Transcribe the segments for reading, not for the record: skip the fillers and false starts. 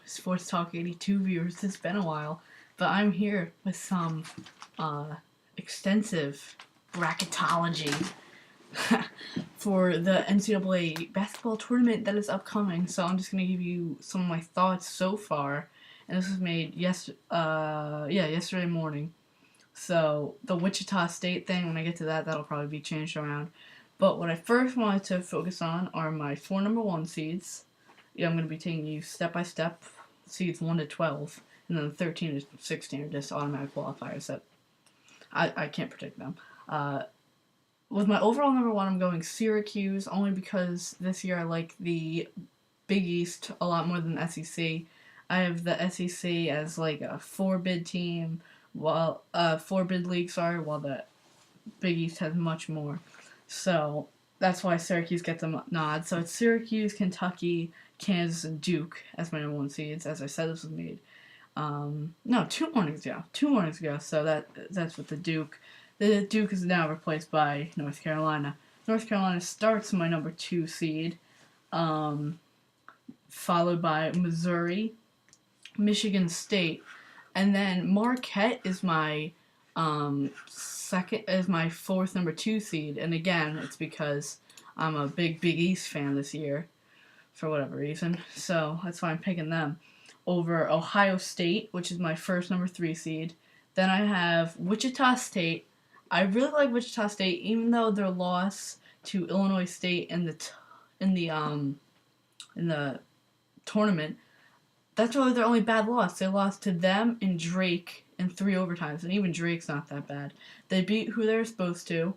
Sports Talk 82 viewers. It's been a while, but I'm here with some extensive bracketology for the NCAA basketball tournament that is upcoming. So I'm just gonna give you some of my thoughts so far, and this was made yesterday morning. So the Wichita State thing, when I get to that, that'll probably be changed around. But what I first wanted to focus on are my 4 number 1 seeds. Yeah, I'm going to be taking you step by step, seeds 1 to 12, and then 13 to 16 are just automatic qualifiers that I can't predict them. With my overall number 1, I'm going Syracuse, only because this year I like the Big East a lot more than the SEC. I have the SEC as like a 4-bid team, while 4-bid league, while the Big East has much more. So that's why Syracuse gets a nod. So it's Syracuse, Kentucky, Kansas, and Duke as my number 1 seeds. As I said, this was made 2 mornings ago. 2 mornings ago. So that's with the Duke. The Duke is now replaced by North Carolina. North Carolina starts my number 2 seed, followed by Missouri, Michigan State, and then Marquette is my my 4th number 2 seed, and again, it's because I'm a Big East fan this year, for whatever reason, so that's why I'm picking them over Ohio State, which is my 1st number 3 seed. Then I have Wichita State. I really like Wichita State, even though their loss to Illinois State in the tournament, that's really their only bad loss. They lost to them and Drake in 3 overtimes, and even Drake's not that bad. They beat who they were supposed to,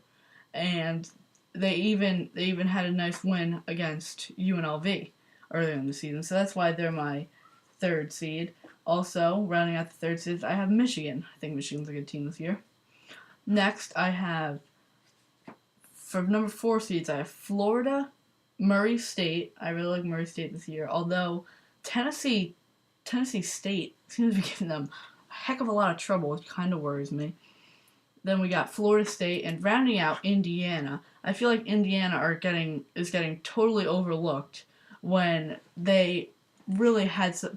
and they even had a nice win against UNLV earlier in the season. So that's why they're my 3rd seed. Also, rounding out the 3rd seed, I have Michigan. I think Michigan's a good team this year. Next, I have, for number 4 seeds, I have Florida, Murray State. I really like Murray State this year, although Tennessee State seems to be giving them a heck of a lot of trouble, which kind of worries me. Then we got Florida State, and rounding out Indiana. I feel like Indiana is getting totally overlooked when they really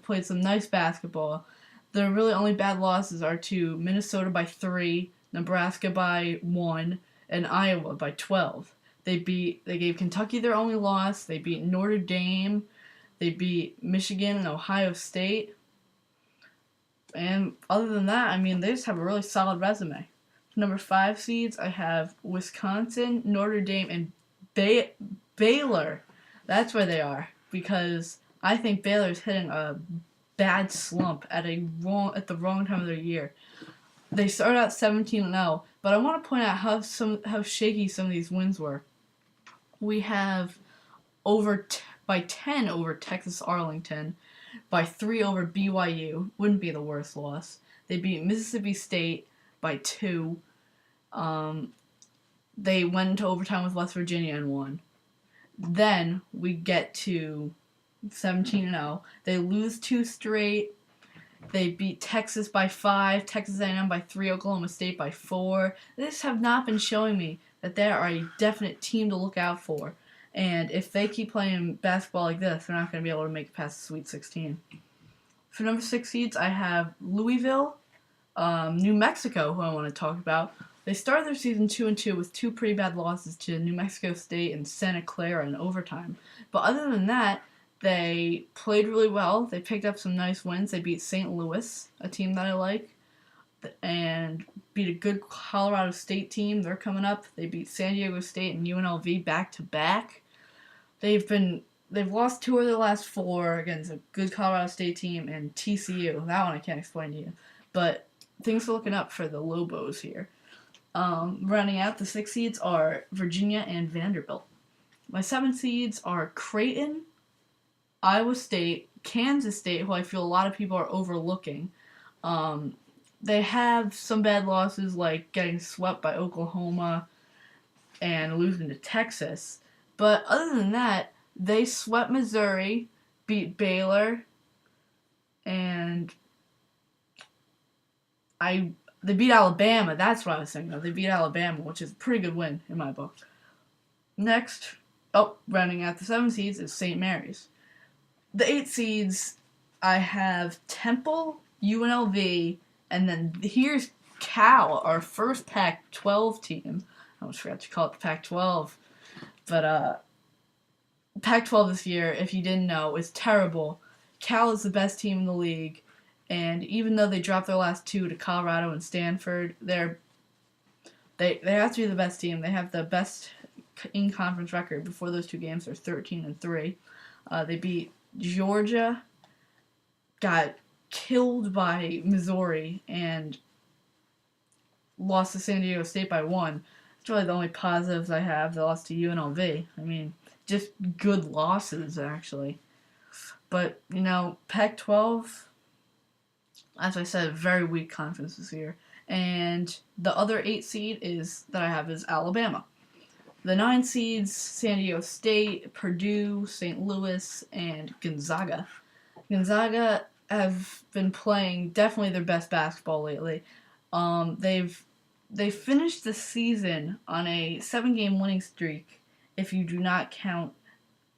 played some nice basketball. Their really only bad losses are to Minnesota by 3, Nebraska by 1, and Iowa by 12. They gave Kentucky their only loss. They beat Notre Dame. They beat Michigan and Ohio State. And other than that, I mean, they just have a really solid resume. Number 5 seeds, I have Wisconsin, Notre Dame, and Baylor. That's where they are, because I think Baylor's hitting a bad slump at the wrong time of their year. They started out 17-0, but I want to point out how shaky some of these wins were. We have by 10 over Texas Arlington, by 3 over BYU. Wouldn't be the worst loss. They beat Mississippi State by 2. They went into overtime with West Virginia and won. Then we get to 17-0. They lose 2 straight. They beat Texas by 5, Texas A&M by 3, Oklahoma State by 4. They just have not been showing me that they are a definite team to look out for. And if they keep playing basketball like this, they're not going to be able to make it past the Sweet 16. For number 6 seeds, I have Louisville, New Mexico, who I want to talk about. They started their season 2-2 with 2 pretty bad losses to New Mexico State and Santa Clara in overtime. But other than that, they played really well. They picked up some nice wins. They beat St. Louis, a team that I like, and beat a good Colorado State team. They're coming up. They beat San Diego State and UNLV back-to-back. They've lost 2 of their last 4 against a good Colorado State team and TCU. That one I can't explain to you. But things are looking up for the Lobos here. Rounding out the 6 seeds are Virginia and Vanderbilt. My 7 seeds are Creighton, Iowa State, Kansas State, who I feel a lot of people are overlooking. They have some bad losses, like getting swept by Oklahoma and losing to Texas. But other than that, they swept Missouri, beat Baylor, and they beat Alabama. That's what I was thinking of. They beat Alabama, which is a pretty good win in my book. Next, rounding out the 7 seeds is St. Mary's. The 8 seeds, I have Temple, UNLV, and then here's Cal, our first Pac-12 team. I almost forgot to call it the Pac-12. But Pac-12 this year, if you didn't know, is terrible. Cal is the best team in the league, and even though they dropped their last two to Colorado and Stanford, they have to be the best team. They have the best in-conference record before those two games. They're 13-3. They beat Georgia, got killed by Missouri, and lost to San Diego State by 1. That's really the only positives I have. They lost to UNLV. I mean, just good losses, actually. But, Pac-12, as I said, very weak conference this year. And the other 8 seed that I have is Alabama. The 9 seeds, San Diego State, Purdue, St. Louis, and Gonzaga. Gonzaga have been playing definitely their best basketball lately. They finished the season on a 7-game winning streak if you do not count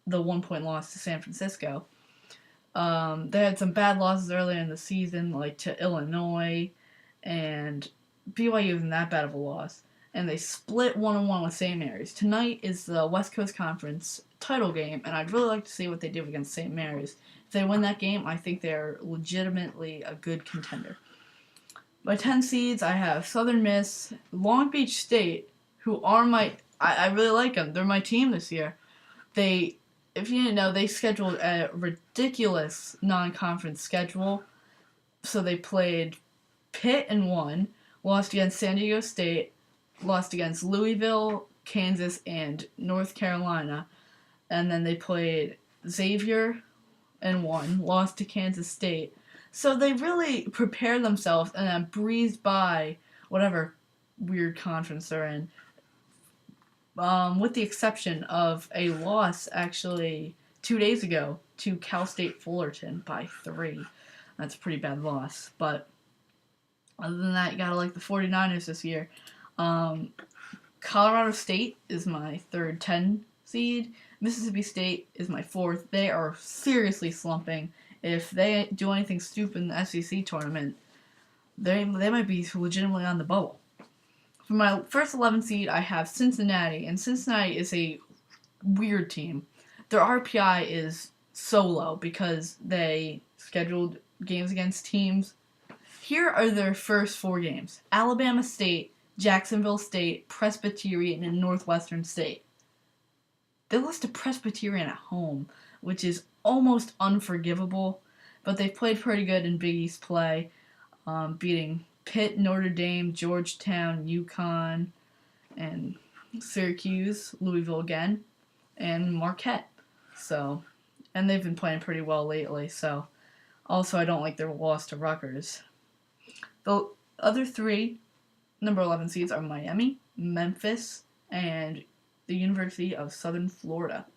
the 1-point loss to San Francisco. They had some bad losses earlier in the season, like to Illinois, and BYU isn't that bad of a loss. And they split 1-1 with St. Mary's. Tonight is the West Coast Conference title game, and I'd really like to see what they do against St. Mary's. If they win that game, I think they're legitimately a good contender. My 10 seeds, I have Southern Miss, Long Beach State, who are I really like them. They're my team this year. If you didn't know, they scheduled a ridiculous non-conference schedule. So they played Pitt and won, lost against San Diego State, lost against Louisville, Kansas, and North Carolina. And then they played Xavier and won, lost to Kansas State. So they really prepared themselves and then breezed by whatever weird conference they're in. With the exception of a loss, actually, 2 days ago to Cal State Fullerton by 3. That's a pretty bad loss. But other than that, you gotta like the 49ers this year. Colorado State is my third 10 seed. Mississippi State is my 4th. They are seriously slumping. If they do anything stupid in the SEC tournament, they might be legitimately on the bubble. For my first 11 seed, I have Cincinnati, and Cincinnati is a weird team. Their RPI is so low because they scheduled games against teams. Here are their first 4 games: Alabama State, Jacksonville State, Presbyterian, and Northwestern State. They lost to Presbyterian at home, which is almost unforgivable, but they've played pretty good in Big East play, beating Pitt, Notre Dame, Georgetown, UConn, and Syracuse, Louisville again, and Marquette. And they've been playing pretty well lately, so also I don't like their loss to Rutgers. The other 3 number 11 seeds are Miami, Memphis, and the University of Southern Florida,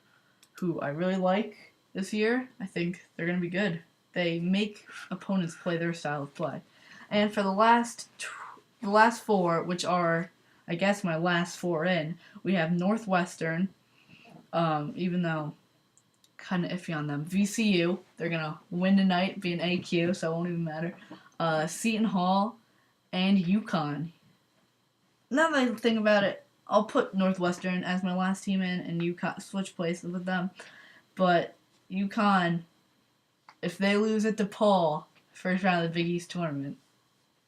who I really like this year. I think they're going to be good. They make opponents play their style of play. And for the last 4, which are, I guess, my last 4 in, we have Northwestern, even though kind of iffy on them. VCU, they're going to win tonight, be an AQ, so it won't even matter. Seton Hall, and UConn. Now that I think about it, I'll put Northwestern as my last team in, and UConn switch places with them. But UConn, if they lose at DePaul, first round of the Big East tournament,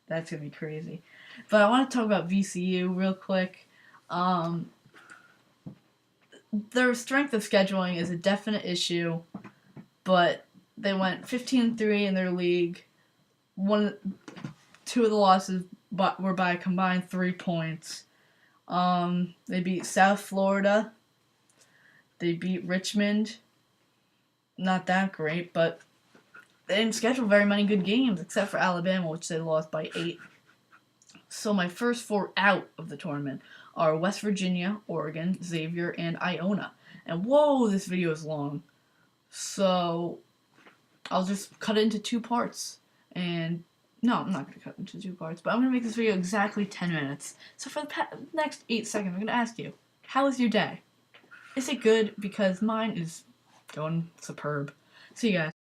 that's going to be crazy. But I want to talk about VCU real quick. Their strength of scheduling is a definite issue, but they went 15-3 in their league. 2 of the losses were by a combined 3 points. They beat South Florida. They beat Richmond. Not that great, but they didn't schedule very many good games, except for Alabama, which they lost by 8. So my first 4 out of the tournament are West Virginia, Oregon, Xavier, and Iona. And whoa, this video is long. So I'll just cut it into 2 parts. And no, I'm not going to cut it into 2 parts, but I'm going to make this video exactly 10 minutes. So for the next 8 seconds, I'm going to ask you, how was your day? Is it good? Because mine is going superb. See you guys.